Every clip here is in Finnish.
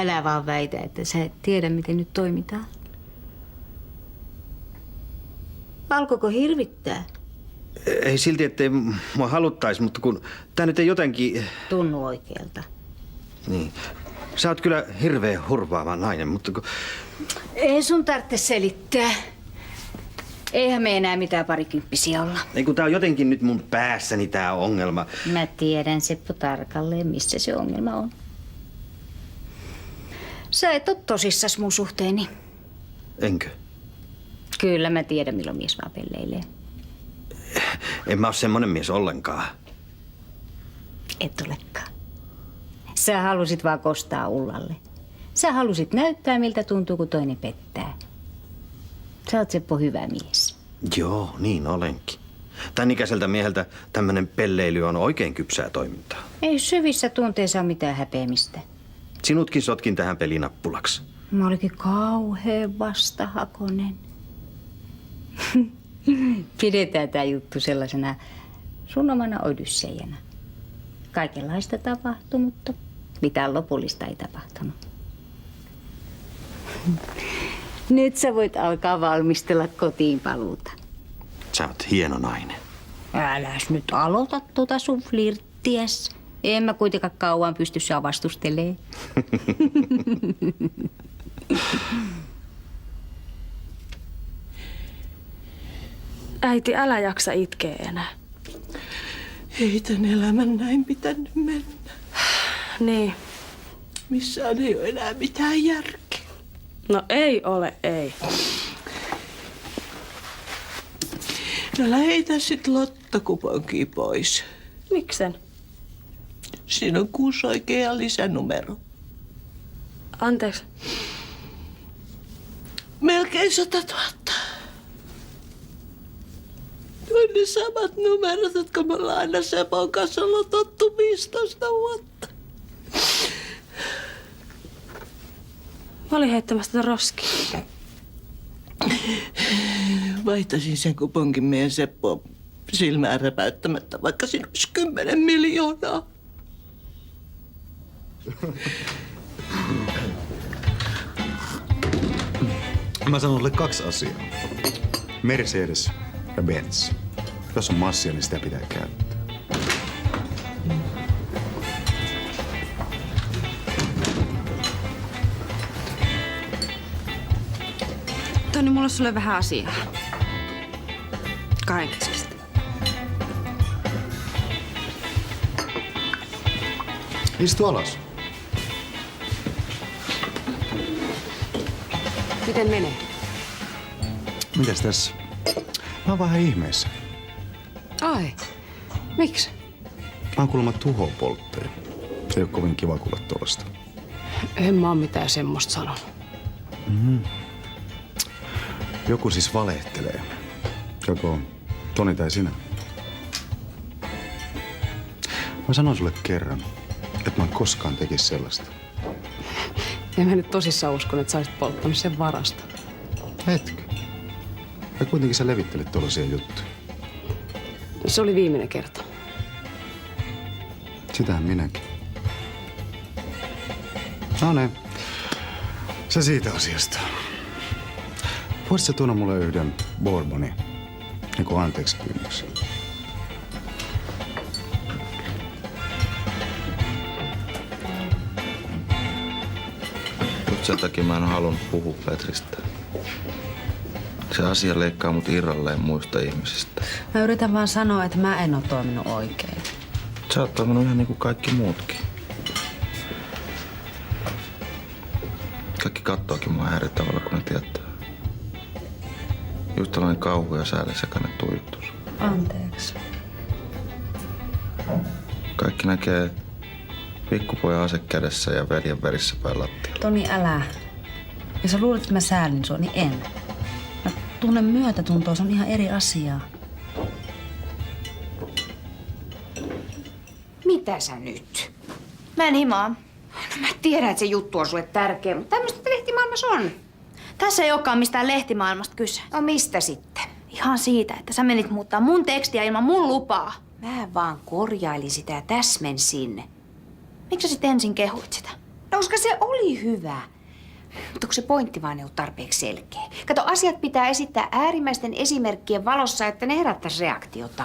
Älä vaan väitä, että sä et tiedä, miten nyt toimitaan. Alkoiko hirvittää? Ei silti, ettei mua haluttaisi, mutta kun tää nyt ei jotenkin... Tunnu oikealta. Niin. Sä oot kyllä hirveän hurvaava nainen, mutta kun... Ei sun tarvitse selittää. Eihän me enää mitään parikymppisiä olla. Ei kun tää on jotenkin nyt mun päässäni tää ongelma. Mä tiedän, Seppo, tarkalleen, missä se ongelma on. Sä et oo tosissas mun suhteeni. Enkö? Kyllä mä tiedän, milloin mies vaan pelleilee. En mä oo semmonen mies ollenkaan. Et olekaan. Sä halusit vaan kostaa Ullalle. Sä halusit näyttää, miltä tuntuu, kun toinen pettää. Sä oot, Seppo, hyvä mies. Joo, niin olenkin. Tän ikäiseltä mieheltä tämmönen pelleily on oikein kypsää toimintaa. Ei syvissä tunteissa ole mitään häpeämistä. Sinutkin sotkin tähän pelinappulaksi. Mä olikin kauhean vastahakonen. Pidetään tää juttu sellaisena sun omana odysseijana. Kaikenlaista tapahtui, mutta mitään lopullista ei tapahtunut. Nyt sä voit alkaa valmistella kotiin paluuta. Sä oot hieno nainen. Äläs nyt aloita tuota sun flirttiäs. En mä kuitenkaan kauan pysty sua vastustelemaan. Äiti, älä jaksa itkeä enää. Ei tän elämän näin pitänyt mennä. Niin. Missään ei ole enää mitään järkeä. No ei ole, ei. No lähetä sit lottokuponkia pois. Miksen? Siinä on 6 oikea lisänumero. Anteeksi. Melkein 100 000. On ne samat numerot, jotka me ollaan aina Sepon kanssa lotottu 15 vuotta. Mä olin heittämässä tätä roskia. Vaihtasin sen kuponkin meidän Seppoon silmään räpäyttämättä, vaikka siinä olisi 10 miljoonaa. Mä sanon sulle 2 asiaa. Mercedes ja Benz. Jos on massia, niin sitä pitää käyttää. Toni, mulla on sulle vähän asiaa. Kahdenkeskistä. Istu alas. Miten menee? Mitäs tässä? Mä oon vähän ihmeessä. Ai, miksi? Mä oon kuulemma tuhopolttaja. Se ei ole kovin kiva kuulla tuollaista. En mä oo mitään semmoista sanonut. Joku siis valehtelee. Joko Toni tai sinä. Mä sanon sulle kerran, että mä en koskaan tekisi sellaista. En mä nyt tosissaan uskon, että sä olisit polttanut sen varasta. Hetkö? Ja kuitenkin sä levittelet tuollaisia juttuja. Se oli viimeinen kerta. Sitähän minäkin. No niin. Se siitä asiasta. Voisit sä tuoda mulle yhden bourbonin, niin kuin anteeksi pyynnöksi? Just sen takia mä en halunnut puhua Petristä. Se asia leikkaa mut irralleen muista ihmisistä. Mä yritän vaan sanoa, että mä en oo toiminut oikein. Sä oot toiminut ihan niin kuin kaikki muutkin. Kaikki kattookin mua eri tavalla, kun ne tietää. Just tällainen kauhu ja säälin sekainen tuijotus. Anteeksi. Kaikki näkee pikkupojan ase kädessä ja veljen verissä päin lattialla. Toni, älä. Ja sä luulet, että mä säälin sua, niin en. Mä tunnen myötätuntoa, se on ihan eri asia. Mitä sä nyt? Mä en himaa. No mä tiedän, että se juttu on sulle tärkeä, mutta tämmöistä lehtimaailmassa on. Tässä ei olekaan mistään lehtimaailmasta kyse. No mistä sitten? Ihan siitä, että sä menit muuttaa mun tekstiä ilman mun lupaa. Mä vaan korjailin sitä ja täsmensin. Miksi sä sitten ensin kehuit sitä? No, koska se oli hyvä. Mutta kun se pointti vaan ei ole tarpeeksi selkeä. Kato, asiat pitää esittää äärimmäisten esimerkkien valossa, että ne herättäisi reaktiota.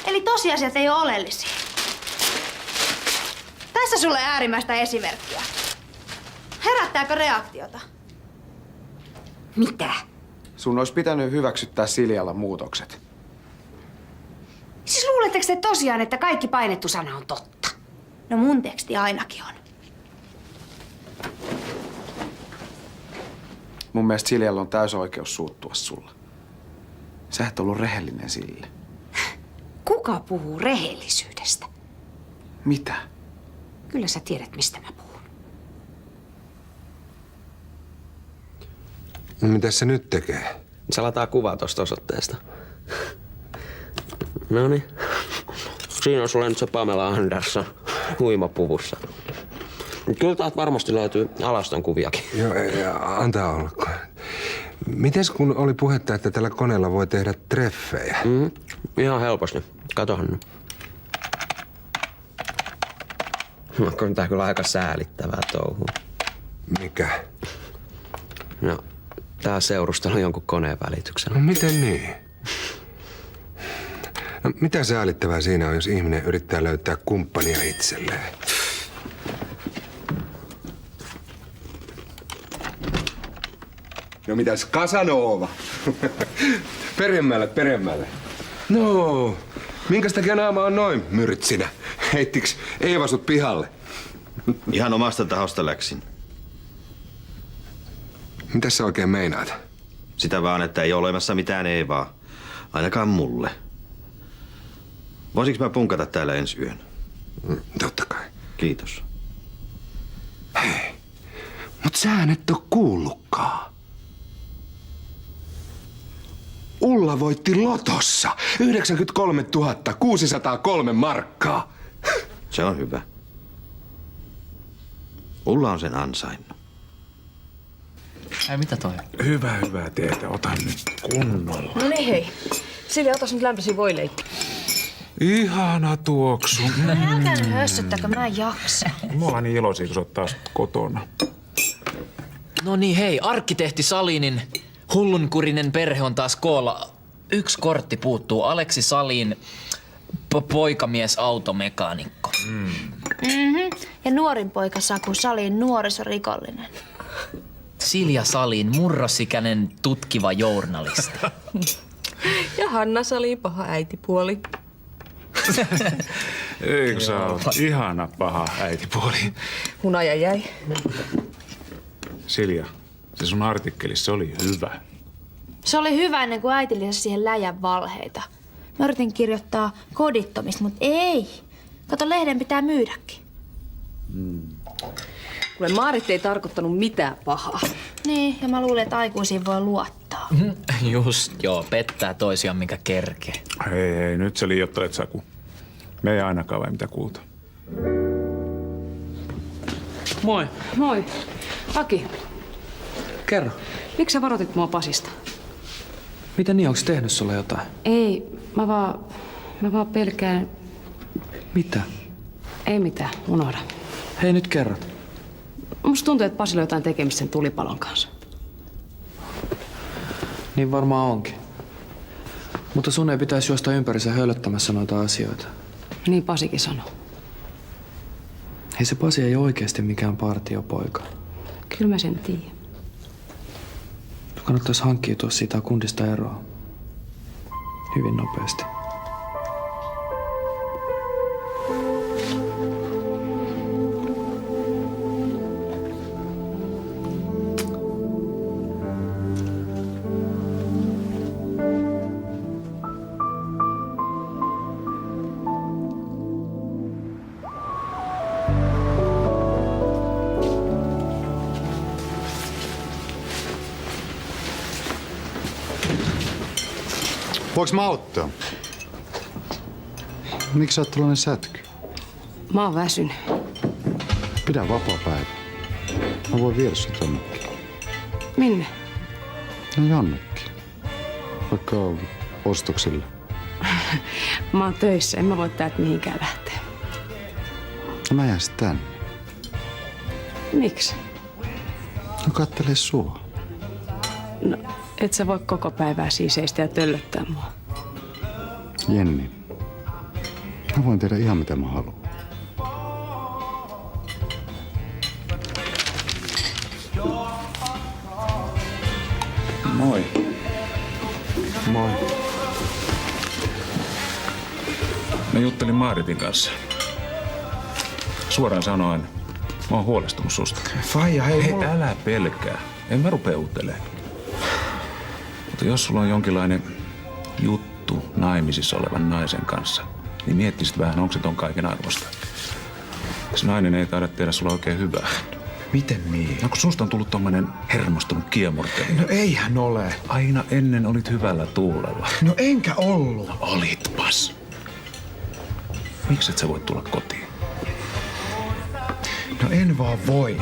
Eli tosiasiat ei ole oleellisia. Tässä sulle äärimmäistä esimerkkiä. Herättääkö reaktiota? Mitä? Sun olisi pitänyt hyväksyttää Siljalla muutokset. Siis luuletteko te tosiaan, että kaikki painettu sana on totta? No mun teksti ainakin on. Mun mielestä Siljalla on täysi oikeus suuttua sulla. Sä et ollut rehellinen sille. Kuka puhuu rehellisyydestä? Mitä? Kyllä sä tiedät, mistä mä puhun. No mitäs se nyt tekee? Se lataa kuvaa tosta osoitteesta. Noniin. Siinä on sulle nyt se Pamela Anderson huimapuvussa. Kyllä täältä varmasti löytyy alaston kuviakin. Joo, antaa olla. Mites kun oli puhetta, että tällä koneella voi tehdä treffejä? Ihan helposti. Katohan nyt. On tää kyllä aika säälittävää touhua. Mikä? No, tää seurustelu jonkun koneen välityksellä. No miten niin? No, mitä säälittävää siinä on, jos ihminen yrittää löytää kumppania itselleen? No mitäs Casanova? Peremmälle. No, minkäs takia naama on noin myrtsinä? Heittiks Eeva sut pihalle? Ihan omasta tahosta läksin. Mitäs sä oikein meinaat? Sitä vaan, että ei ole olemassa mitään Eevaa. Ainakaan mulle. Voisinko mä punkata täällä ensi yön? Totta kai. Kiitos. Hei, mut sähän et oo kuullutkaan. Ulla voitti lotossa 93 603 markkaa. Se on hyvä. Ulla on sen ansainnut. Ai mitä toi? Hyvää teetä. Ota nyt kunnolla. No niin hei. Silja, otas nyt lämpöisiä voileipä. Ihana tuoksu. Älkää nyt hössöttäkö, mä en jaksa. Mä oon niin iloisia, kun sä oot taas kotona. No niin hei, arkkitehti Salinin hullunkurinen perhe on taas koolla. Yksi kortti puuttuu. Aleksi Salin poikamies automekaanikko. Ja nuorin poika Saku Salin nuorisorikollinen. Silja Salin murrosikäinen tutkiva journalisti. Ja Hanna Salin paha äitipuoli. Eikö sä oot ihana paha äitipuoli? Hunaja jäi. Silja, se sun artikkelissa oli hyvä. Se oli hyvä ennen kuin äiti lisäsi siihen läjän valheita. Mä yritin kirjoittaa kodittomista, mutta ei. Kato, lehden pitää myydäkin. Kuule, Maarit ei tarkoittanut mitään pahaa. Niin, ja mä luulen, että aikuisiin voi luottaa. Just joo, pettää toisiaan mikä kerkee. Hei, nyt sä liioittelet, Saku. Me ei ainakaan vai mitä kuulta. Moi. Moi. Aki, Kerro. miksi sä varoitit mua Pasista? Miten niin, onks tehnyt sulle jotain? Ei, mä vaan pelkään. Mitä? Ei mitään, unohda. Hei, nyt kerrot. Musta tuntuu, että Pasilla on jotain tekemistä sen tulipalon kanssa. Niin varmaan onkin. Mutta sun ei pitäisi juosta ympärissä hölöttämässä noita asioita. Niin Pasikin sanoi. Hei, se Pasi ei oikeasti mikään partiopoika. Kyllä mä sen tiedän. Kannattaisi hankkiutua siitä kundista eroa. Hyvin nopeasti. Voinko mä auttaa? Miksi sä oot tällainen sätky? Mä oon väsynyt. Pidä vapaa päivä. Mä voin viedä sut jonnekin. Minne? No jonnekin. Vaikka ostoksille. Mä oon töissä, en mä voi täältä mihinkään lähteä. Mä jään sit tänne. Miksi? No kattele sua. No, et sä voi koko päivää siiseistä ja töllöttää mua. Jenni, mä voin tehdä ihan mitä mä haluan. Moi. Moi. Mä juttelin Maaritin kanssa. Suoraan sanoen, mä oon huolestunut susta. Faija, hei, mulla... Älä pelkää. En mä rupea uutelemaan. Mutta jos sulla on jonkinlainen juttu naimisissa olevan naisen kanssa, niin miettisit vähän, onko se ton kaiken arvosta. Se nainen ei taida tehdä sulla oikein hyvää. Miten niin? No kun susta on tullut tommonen hermostunut kiemurtelija. No eihän ole. Aina ennen olit hyvällä tuulella. No enkä ollut. No olitpas. Miksi et sä voi tulla kotiin? No en vaan voi.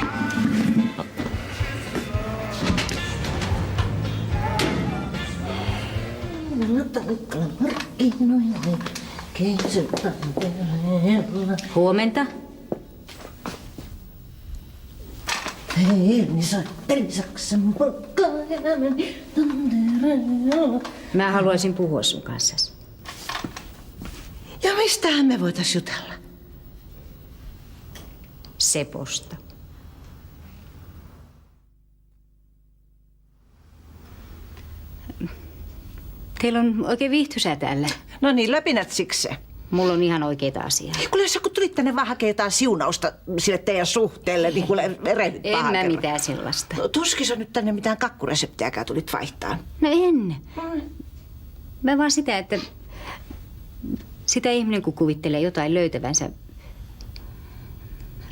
Huomenta. Mä haluaisin puhua sun kanssasi. Ja mistähän me voitais jutella? Seposta. Teillä on oikein viihtyisää täällä. No niin, läpinätsiksi se. Mulla on ihan oikeita asiaa. Kuule, sä kun tulit tänne vaan hakee jotain siunausta sille teidän suhteelle, niin kuule, rehdyt En pahan mä kerran. mitään sellaista. No, tuskin sä nyt tänne mitään kakkureseptiäkään tulit vaihtaan. No en. Mä vaan sitä, että sitä ihminen kun kuvittelee jotain löytävänsä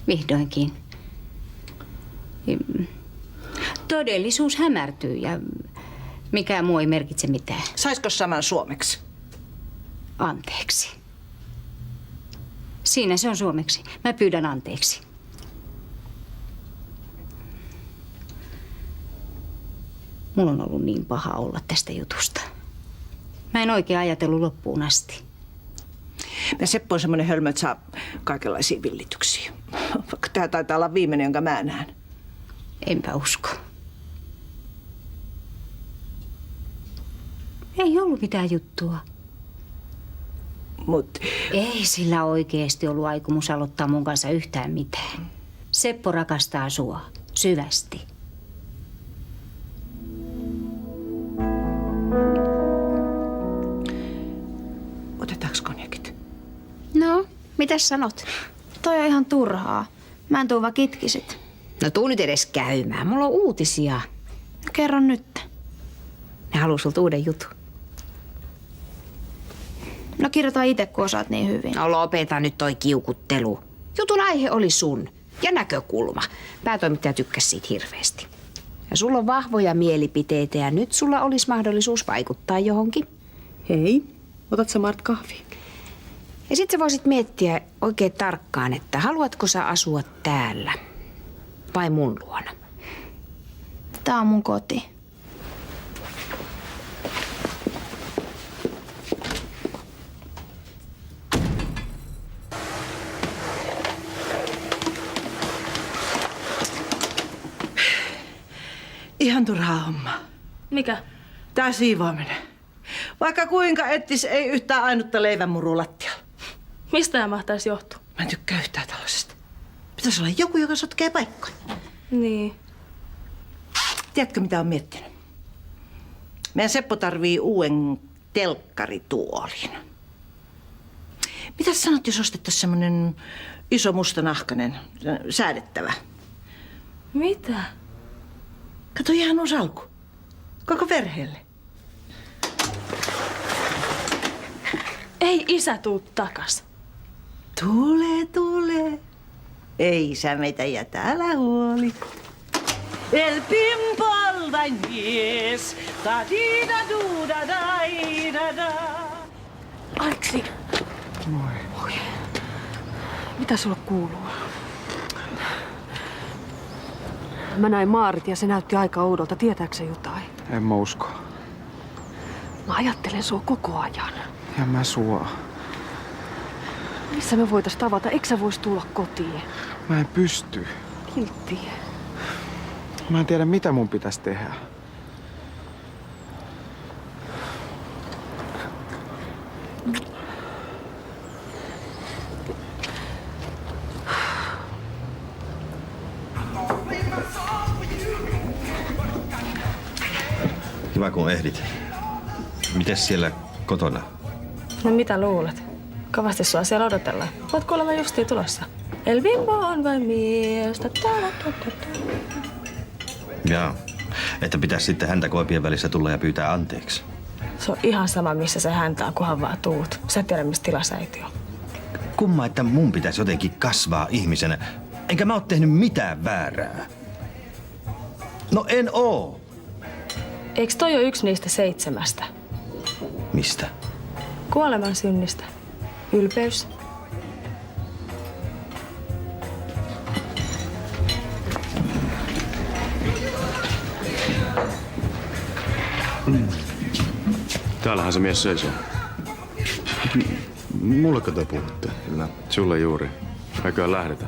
vihdoinkin, niin todellisuus hämärtyy ja mikään muu ei merkitse mitään. Saisko saman suomeksi? Anteeksi. Siinä se on suomeksi. Mä pyydän anteeksi. Mulla on ollut niin paha olla tästä jutusta. Mä en oikein ajatellut loppuun asti. Ja Seppo on semmoinen hölmö, että saa kaikenlaisia villityksiä. Vaikka tää taitaa olla viimeinen, jonka mä näen. Enpä usko. Ei ollut mitään juttua. Mut ei sillä oikeesti ollut aikomus aloittaa mun kanssa yhtään mitään. Seppo rakastaa sua syvästi. Otetaanko konjakit? No, mitäs sanot? Toi on ihan turhaa. Mä en tuu vaan kitkisit. No tuu nyt edes käymään. Mulla on uutisia. Kerro nyt. Ne haluu sulta uuden jutun. No kirjoita itse, kun osaat niin hyvin. No lopeta nyt toi kiukuttelu. Jutun aihe oli sun ja näkökulma. Päätoimittaja tykkäsi siitä hirveästi. Ja sulla on vahvoja mielipiteitä ja nyt sulla olisi mahdollisuus vaikuttaa johonkin. Hei, otat sä Mart kahvia? Ja sit sä voisit miettiä oikein tarkkaan, että haluatko sä asua täällä vai mun luona? Tää on mun koti. Ihan turhaa homma. Mikä? Tää siivoaminen. Vaikka kuinka ettis, ei yhtään ainutta leivänmurua lattialla. Mistä tämä mahtaisi johtua? Mä en tykkää yhtään tällaisesta. Pitäisi olla joku, joka sotkee paikkoja. Niin. Tiedätkö, mitä on miettinyt? Meidän Seppo tarvii uuden telkkarituolin. Mitäs sanot, jos ostettaisiin semmonen iso mustanahkainen, säädettävä? Mitä? Kato, ihan uusi alku. Koko perheelle. Ei isä tuu takas. Tule. Ei sä meitä jätä, älä huoli. El pimpol vain mies, ta di da du da da da. Aleksi. Moi. Mitä sulla kuuluu? Mä näin Maarit ja se näytti aika oudolta. Tietääkö se jotain? En mä usko. Mä ajattelen sua koko ajan. Ja mä sua. Missä me voitais tavata? Eikö sä vois tulla kotiin? Mä en pysty. Kiltti. Mä en tiedä, mitä mun pitäisi tehdä. Hyvä kun ehdit. Mites siellä kotona? No mitä luulet? Kovasti sua siellä odotellaan. Oot kuulemma justiin tulossa. El bimbo on vain mies. Jaa, että pitäisi sitten häntä koipien välissä tulla ja pyytää anteeksi. Se on ihan sama, missä se häntä on, kunhan vaan tuut. Sä et tiedä, missä tilassa äiti on. Kumma, että mun pitäisi jotenkin kasvaa ihmisenä. Enkä mä oo tehnyt mitään väärää. No en oo. Eiks toi ole yksi niistä 7? Mistä? Kuoleman synnistä. Ylpeys. Täällähän se mies seisoo. Mulleko te puhutte? Kyllä. Sulle juuri. Eiköhän lähdetä.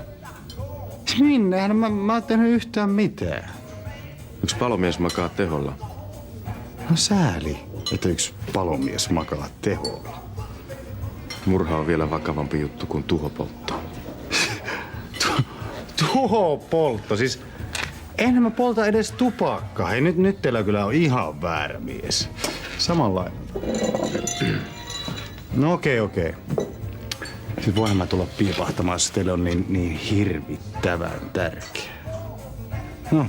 Minne? Eihän mä oon tehnyt yhtään mitään. Yksi palomies makaa teholla. No sääli, että yksi palomies makaa teholla. Murha on vielä vakavampi juttu kuin tuhopoltto. Tuhopoltto? Siis enhän mä polta edes tupakkaa. Hei, nyt teillä kyllä on ihan väärä mies. Samanlainen. No okei. Sitten voinhan mä tulla piipahtamaan, jos teille on niin hirvittävän tärkeä. No,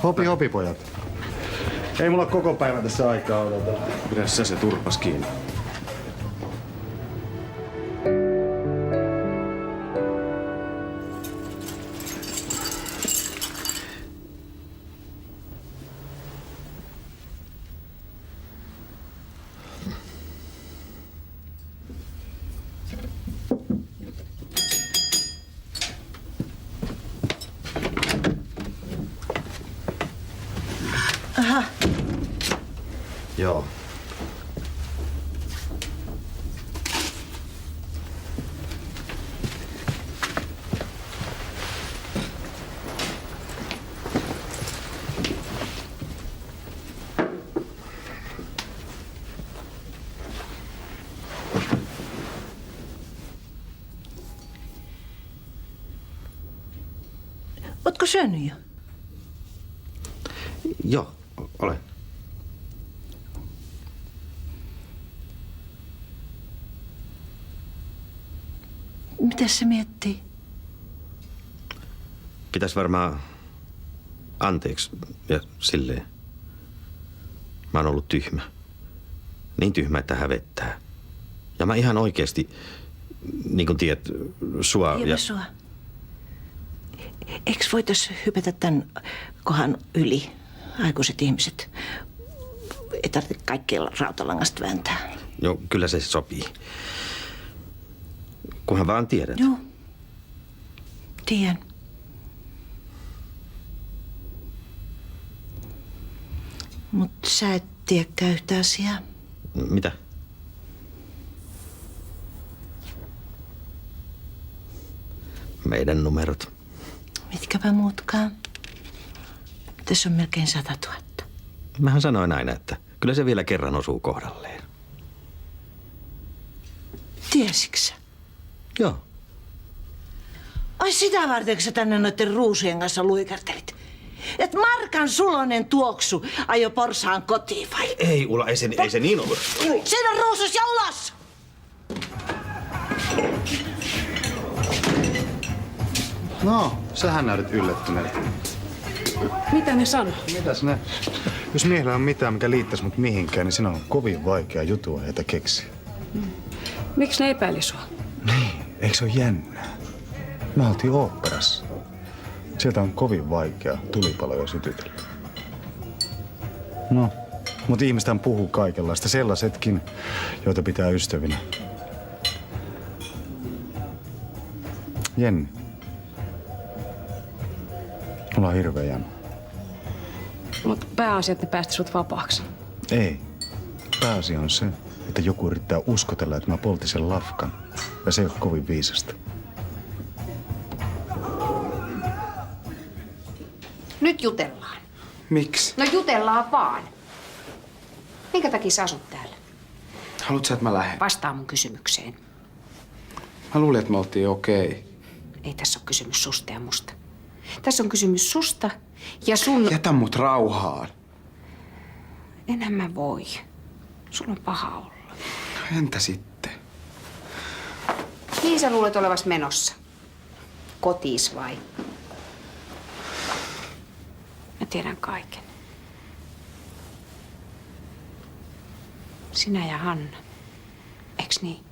hopi pojat. Ei mulla koko päivä tässä aikaa odotella. Pidä sä se turpas kiinni. Aha. Joo. Ootko syönyt jo? Joo, olen. Mitäs se miettii? Pitäis varmaan anteeksi ja silleen. Mä oon ollut tyhmä. Niin tyhmä, että hävettää. Ja mä ihan oikeesti, niin kuin tiedät, sua ja... Sua. Eiks voitais hypätä tän kohan yli, aikuiset ihmiset? Ei tarvitse kaikkea rautalangasta vääntää. Joo, kyllä se sopii. Kunhan vaan tiedät. Joo. Tiedän. Mut sä et tiedäkään yhtä asiaa. Mitä? Meidän numerot. Mitkäpä muutkaan. Tässä on melkein 100 000. Mähän sanoin aina, että kyllä se vielä kerran osuu kohdalleen. Tiesiksä? Joo. Ai sitä varten, sä tänne noitten ruusujen kanssa luikertelit? Et Markan sulonen tuoksu ajo porsaan kotiin vai? Ei Ulla, ei se niin ollut. Siinä on ruusus ja ulos! No, sähän näytät yllättyneeltä. Mitä ne sanoo? Mitäs ne? Jos miehellä on mitään, mikä liittäisi mut mihinkään, niin siinä on kovin vaikea jutua heitä keksiä. Miksi ne epäili sua? Niin, eikö se ole jännää? Me oltiin oopperassa. Sieltä on kovin vaikea tulipaloja sytytellä. No, mutta ihmistähän puhuu kaikenlaista, sellaisetkin, joita pitää ystävinä. Jenni. Mulla on hirveä jano. Mutta pääasia, että ne päästi sut vapaaksi. Ei. Pääasia on se, että joku yrittää uskotella, että mä poltin sen lafkan. Ja se ei ole kovin viisasta. Nyt jutellaan. Miksi? No jutellaan vaan. Minkä takia sä asut täällä? Haluatko sä, että mä lähden? Vastaa mun kysymykseen. Mä luulin, että me oltiin okei. Ei tässä ole kysymys susta ja musta. Tässä on kysymys susta ja sun... Jätä mut rauhaan. Enhän mä voi. Sulla on paha olla. Entä sitten? Mihin sä luulet olevas menossa? Kotiis vai? Mä tiedän kaiken. Sinä ja Hanna. Eiks niin?